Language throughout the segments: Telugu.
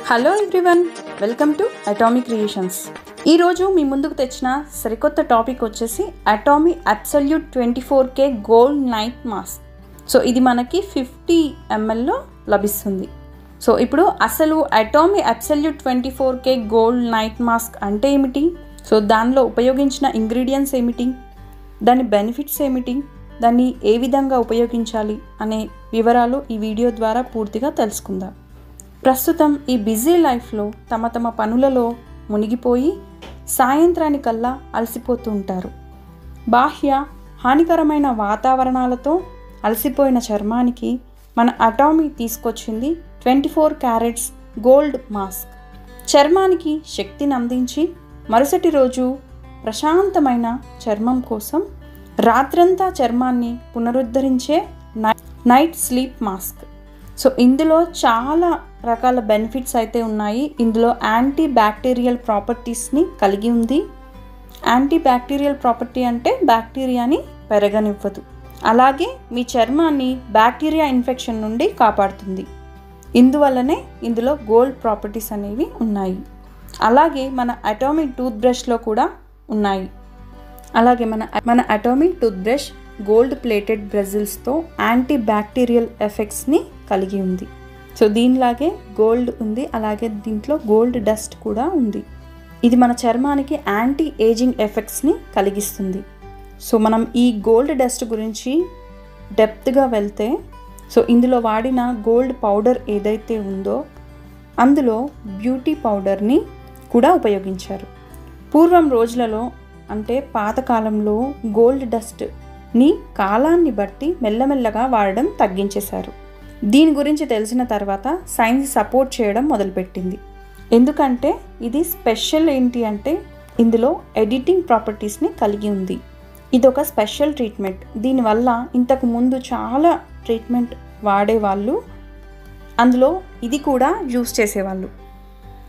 Hello everyone, welcome to Atomy creations. ఈరోజు మీ ముందుకు తెచ్చిన సరికొత్త టాపిక్ వచ్చేసి Atomy absolute 24K gold night mask. So ఇది మనకి 50 mlలో లభిస్తుంది. సో ఇప్పుడు అసలు Atomy absolute 24K gold night mask అంటే ఏమిటి, సో దానిలో ఉపయోగించిన ఇంగ్రీడియంట్స్ ఏమిటి, దాని బెనిఫిట్స్ ఏమిటి, దాన్ని ఏ విధంగా ఉపయోగించాలి అనే వివరాలు ఈ వీడియో ద్వారా పూర్తిగా తెలుసుకుందాం. ప్రస్తుతం ఈ బిజీ లైఫ్లో తమ పనులలో మునిగిపోయి సాయంత్రానికల్లా అలసిపోతూ ఉంటారు. బాహ్య హానికరమైన వాతావరణాలతో అలసిపోయిన చర్మానికి మన అటామీ తీసుకొచ్చింది 24 క్యారెట్స్ గోల్డ్ మాస్క్. చర్మానికి శక్తిని అందించి మరుసటి రోజు ప్రశాంతమైన చర్మం కోసం రాత్రంతా చర్మాన్ని పునరుద్ధరించే నైట్ స్లీప్ మాస్క్. సో ఇందులో చాలా రకాల బెనిఫిట్స్ అయితే ఉన్నాయి. ఇందులో యాంటీ బ్యాక్టీరియల్ ప్రాపర్టీస్ని కలిగి ఉంది. యాంటీ బ్యాక్టీరియల్ ప్రాపర్టీ అంటే బ్యాక్టీరియాని పెరగనివ్వదు, అలాగే మీ చర్మాన్ని బ్యాక్టీరియా ఇన్ఫెక్షన్ నుండి కాపాడుతుంది. ఇందువల్లనే ఇందులో గోల్డ్ ప్రాపర్టీస్ అనేవి ఉన్నాయి. అలాగే మన అటామీ టూత్ బ్రష్లో కూడా ఉన్నాయి. అలాగే మన Atomy tooth brush gold plated బ్రెజిల్స్తో యాంటీ బ్యాక్టీరియల్ ఎఫెక్ట్స్ని కలిగి ఉంది. సో దీనిలాగే గోల్డ్ ఉంది, అలాగే దీంట్లో గోల్డ్ డస్ట్ కూడా ఉంది. ఇది మన చర్మానికి యాంటీ ఏజింగ్ ఎఫెక్ట్స్ని కలిగిస్తుంది. సో మనం ఈ గోల్డ్ డస్ట్ గురించి డెప్త్గా వెళ్తే, సో ఇందులో వాడిన గోల్డ్ పౌడర్ ఏదైతే ఉందో అందులో బ్యూటీ పౌడర్ని కూడా ఉపయోగించారు. పూర్వం రోజులలో అంటే పాతకాలంలో గోల్డ్ డస్ట్ని కాలాన్ని బట్టి మెల్లమెల్లగా వాడడం తగ్గించేశారు. దీని గురించి తెలిసిన తర్వాత సైన్స్ సపోర్ట్ చేయడం మొదలుపెట్టింది. ఎందుకంటే ఇది స్పెషల్ ఏంటి అంటే ఇందులో ఎడిటింగ్ ప్రాపర్టీస్ని కలిగి ఉంది. ఇది ఒక స్పెషల్ ట్రీట్మెంట్. దీనివల్ల ఇంతకు ముందు చాలా ట్రీట్మెంట్ వాడేవాళ్ళు, అందులో ఇది కూడా యూస్ చేసేవాళ్ళు.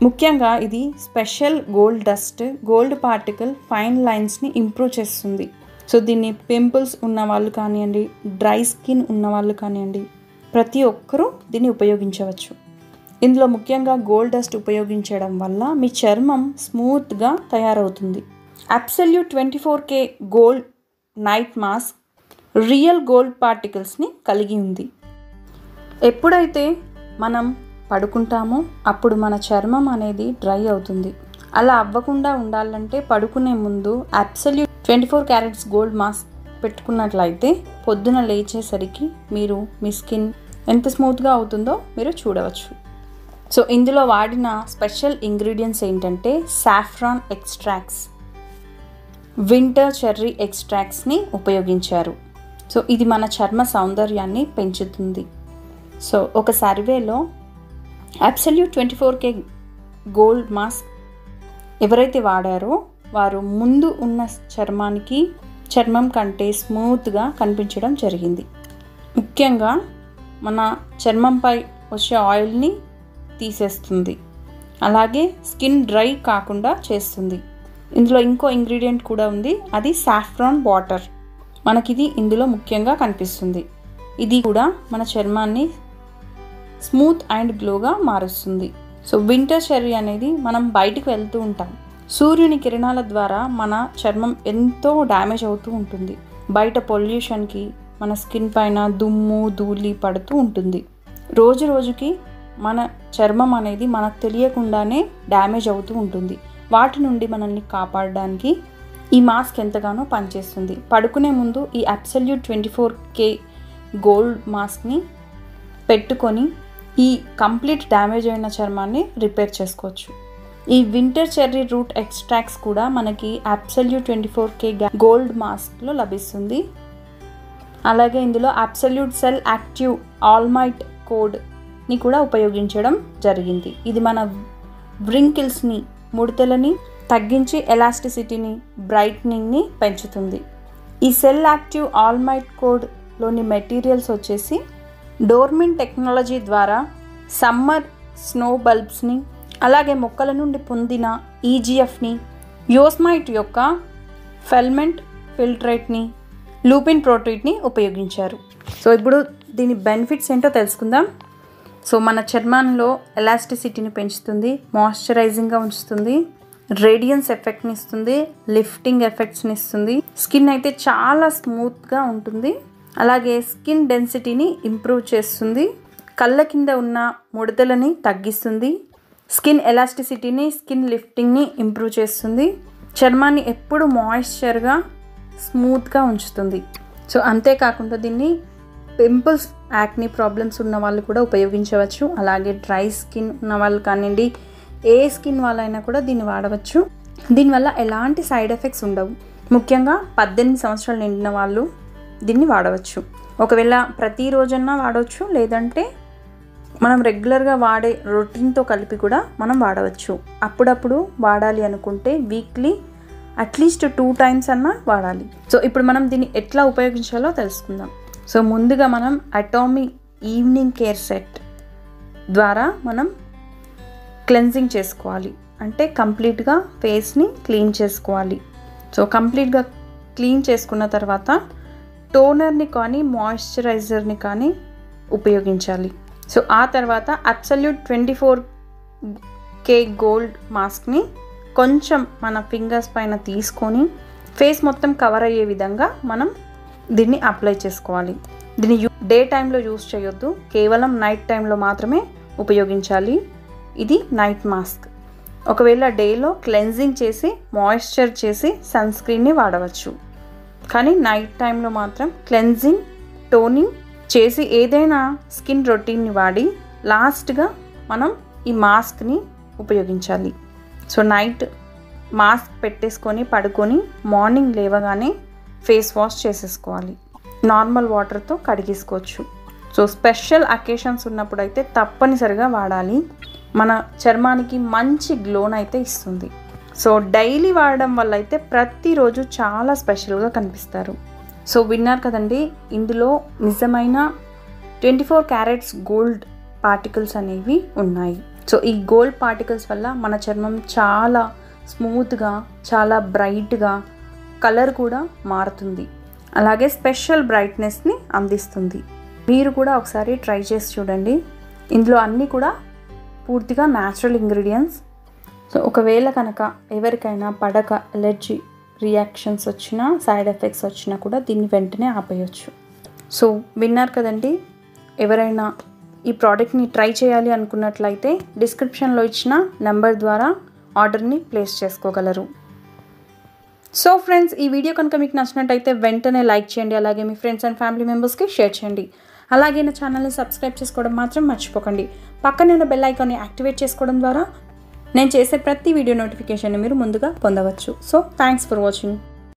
ముఖ్యంగా ఇది special gold dust gold particle fine లైన్స్ని ఇంప్రూవ్ చేస్తుంది. సో దీన్ని పింపుల్స్ ఉన్న వాళ్ళు కానివ్వండి, డ్రై స్కిన్ ఉన్న వాళ్ళు కానివ్వండి, ప్రతి ఒక్కరూ దీన్ని ఉపయోగించవచ్చు. ఇందులో ముఖ్యంగా గోల్డ్ డస్ట్ ఉపయోగించడం వల్ల మీ చర్మం స్మూత్గా తయారవుతుంది. Absolute 24K gold night mask real gold పార్టికల్స్ని కలిగి ఉంది. ఎప్పుడైతే మనం పడుకుంటామో అప్పుడు మన చర్మం అనేది డ్రై అవుతుంది. అలా అవ్వకుండా ఉండాలంటే పడుకునే ముందు అబ్సల్యూట్ 24 క్యారెట్స్ గోల్డ్ మాస్క్ పెట్టుకున్నట్లయితే పొద్దున లేచేసరికి మీరు మీ స్కిన్ ఎంత స్మూత్గా అవుతుందో మీరు చూడవచ్చు. సో ఇందులో వాడిన స్పెషల్ ఇంగ్రీడియంట్స్ ఏంటంటే సాఫ్రాన్ ఎక్స్ట్రాక్ట్స్, వింటర్ చెర్రీ ఎక్స్ట్రాక్ట్స్ని ఉపయోగించారు. సో ఇది మన చర్మ సౌందర్యాన్ని పెంచుతుంది. సో ఒక సర్వేలో అబ్సల్యూట్ 24K గోల్డ్ మాస్క్ ఎవరైతే వాడారో వారు ముందు ఉన్న చర్మం కంటే స్మూత్గా కనిపించడం జరిగింది. ముఖ్యంగా మన చర్మంపై వచ్చే ఆయిల్ని తీసేస్తుంది, అలాగే స్కిన్ డ్రై కాకుండా చేస్తుంది. ఇందులో ఇంకో ఇంగ్రీడియంట్ కూడా ఉంది, అది సాఫ్రాన్ వాటర్. మనకిది ఇందులో ముఖ్యంగా కనిపిస్తుంది. ఇది కూడా మన చర్మాన్ని స్మూత్ అండ్ గ్లోగా మారుస్తుంది. సో వింటర్ చెర్రీ అనేది మనం బయటకు వెళ్తూ ఉంటాం, సూర్యుని కిరణాల ద్వారా మన చర్మం ఎంతో డ్యామేజ్ అవుతూ ఉంటుంది. బయట పొల్యూషన్కి మన స్కిన్ పైన దుమ్ము ధూళి పడుతూ ఉంటుంది. రోజు రోజుకి మన చర్మం అనేది మనకు తెలియకుండానే డ్యామేజ్ అవుతూ ఉంటుంది. వాటి నుండి మనల్ని కాపాడడానికి ఈ మాస్క్ ఎంతగానో పనిచేస్తుంది. పడుకునే ముందు ఈ అబ్సల్యూట్ 24K గోల్డ్ మాస్క్ని పెట్టుకొని ఈ కంప్లీట్ డ్యామేజ్ అయిన చర్మాన్ని రిపేర్ చేసుకోవచ్చు. ఈ వింటర్ చెర్రీ రూట్ ఎక్స్ట్రాక్ట్స్ కూడా మనకి అబ్సల్యూట్ 24K గోల్డ్ మాస్క్లో లభిస్తుంది. అలాగే ఇందులో అబ్సల్యూట్ సెల్ యాక్టివ్ ఆల్మైట్ కోడ్ని కూడా ఉపయోగించడం జరిగింది. ఇది మన వ్రింకిల్స్ని ముడతలని తగ్గించి ఎలాస్టిసిటీని బ్రైట్నింగ్ని పెంచుతుంది. ఈ సెల్ యాక్టివ్ ఆల్మైట్ కోడ్లోని మెటీరియల్స్ వచ్చేసి డోర్మిన్ టెక్నాలజీ ద్వారా సమ్మర్ స్నో బల్బ్స్ని, అలాగే మొక్కల నుండి పొందిన EGFని, యోస్మైట్ యొక్క ఫెల్మెంట్ ఫిల్ట్రేట్ని, లూపిన్ ప్రోటీన్ని ఉపయోగించారు. సో ఇప్పుడు దీని బెనిఫిట్స్ ఏంటో తెలుసుకుందాం. సో మన చర్మంలో ఎలాస్టిసిటీని పెంచుతుంది, మాయిశ్చరైజింగ్గా ఉంచుతుంది, రేడియన్స్ ఎఫెక్ట్ని ఇస్తుంది, లిఫ్టింగ్ ఎఫెక్ట్స్ని ఇస్తుంది. స్కిన్ అయితే చాలా స్మూత్గా ఉంటుంది. అలాగే స్కిన్ డెన్సిటీని ఇంప్రూవ్ చేస్తుంది, కళ్ళ కింద ఉన్న ముడతలని తగ్గిస్తుంది, స్కిన్ ఎలాస్టిసిటీని, స్కిన్ లిఫ్టింగ్ని ఇంప్రూవ్ చేస్తుంది, చర్మాన్ని ఎప్పుడు మాయిశ్చర్గా స్మూత్గా ఉంచుతుంది. సో అంతేకాకుండా దీన్ని పింపుల్స్, యాక్ని ప్రాబ్లమ్స్ ఉన్న వాళ్ళు కూడా ఉపయోగించవచ్చు. అలాగే డ్రై స్కిన్ ఉన్న వాళ్ళు కానివ్వండి, ఏ స్కిన్ వాళ్ళైనా కూడా దీన్ని వాడవచ్చు. దీనివల్ల ఎలాంటి సైడ్ ఎఫెక్ట్స్ ఉండవు. ముఖ్యంగా 18 సంవత్సరాలు నిండిన వాళ్ళు దీన్ని వాడవచ్చు. ఒకవేళ ప్రతిరోజన్నా వాడవచ్చు, లేదంటే మనం రెగ్యులర్గా వాడే రొటీన్తో కలిపి కూడా మనం వాడవచ్చు. అప్పుడప్పుడు వాడాలి అనుకుంటే వీక్లీ అట్లీస్ట్ 2 times అన్నా వాడాలి. సో ఇప్పుడు మనం దీన్ని ఎట్లా ఉపయోగించాలో తెలుసుకుందాం. సో ముందుగా మనం అటామీ ఈవినింగ్ కేర్ సెట్ ద్వారా మనం క్లెన్జింగ్ చేసుకోవాలి. అంటే కంప్లీట్గా ఫేస్ని క్లీన్ చేసుకోవాలి. సో కంప్లీట్గా క్లీన్ చేసుకున్న తర్వాత టోనర్ని కానీ మాయిశ్చరైజర్ని కానీ ఉపయోగించాలి. సో ఆ తర్వాత అబ్సల్యూట్ 24K గోల్డ్ మాస్క్ని కొంచెం మన ఫింగర్స్ పైన తీసుకొని ఫేస్ మొత్తం కవర్ అయ్యే విధంగా మనం దీన్ని అప్లై చేసుకోవాలి. దీన్ని డే టైంలో యూస్ చేయొద్దు, కేవలం నైట్ టైంలో మాత్రమే ఉపయోగించాలి. ఇది నైట్ మాస్క్. ఒకవేళ డేలో క్లెన్జింగ్ చేసి మాయిశ్చర్ చేసి సన్ స్క్రీన్ని వాడవచ్చు. కానీ నైట్ టైంలో మాత్రం క్లెన్జింగ్, టోనింగ్ చేసి ఏదైనా స్కిన్ రొటీన్ని వాడి లాస్ట్గా మనం ఈ మాస్క్ని ఉపయోగించాలి. సో నైట్ మాస్క్ పెట్టేసుకొని పడుకొని మార్నింగ్ లేవగానే ఫేస్ వాష్ చేసేసుకోవాలి. నార్మల్ వాటర్తో కడిగేసుకోవచ్చు. సో స్పెషల్ అకేషన్స్ ఉన్నప్పుడు అయితే తప్పనిసరిగా వాడాలి. మన చర్మానికి మంచి గ్లోన్ అయితే ఇస్తుంది. సో డైలీ వాడడం వల్ల అయితే ప్రతిరోజు చాలా స్పెషల్గా కనిపిస్తారు. సో విన్నారు కదండి, ఇందులో నిజమైన 24 carats గోల్డ్ పార్టికల్స్ అనేవి ఉన్నాయి. సో ఈ గోల్డ్ పార్టికల్స్ వల్ల మన చర్మం చాలా స్మూత్గా, చాలా బ్రైట్గా, కలర్ కూడా మారుతుంది. అలాగే స్పెషల్ బ్రైట్నెస్ని అందిస్తుంది. మీరు కూడా ఒకసారి ట్రై చేసి చూడండి. ఇందులో అన్నీ కూడా పూర్తిగా న్యాచురల్ ఇంగ్రీడియంట్స్. సో ఒకవేళ కనుక ఎవరికైనా పడక ఎలర్జీ రియాక్షన్స్ వచ్చినా, సైడ్ ఎఫెక్ట్స్ వచ్చినా కూడా దీన్ని వెంటనే ఆపేయచ్చు. సో విన్నారు కదండి, ఎవరైనా ఈ ప్రోడక్ట్ని ట్రై చేయాలి అనుకున్నట్లయితే డిస్క్రిప్షన్లో ఇచ్చిన నెంబర్ ద్వారా ఆర్డర్ని ప్లేస్ చేసుకోగలరు. సో ఫ్రెండ్స్, ఈ వీడియో కనుక మీకు నచ్చినట్టయితే వెంటనే లైక్ చేయండి. అలాగే మీ ఫ్రెండ్స్ అండ్ ఫ్యామిలీ మెంబర్స్కి షేర్ చేయండి. అలాగే నా ఛానల్ని సబ్స్క్రైబ్ చేసుకోవడం మాత్రం మర్చిపోకండి. పక్కనే ఉన్న బెల్ ఐకాన్ని యాక్టివేట్ చేసుకోవడం ద్వారా నేను చేసే ప్రతి వీడియో నోటిఫికేషన్ మీరు ముందుగా పొందవచ్చు. So thanks for watching.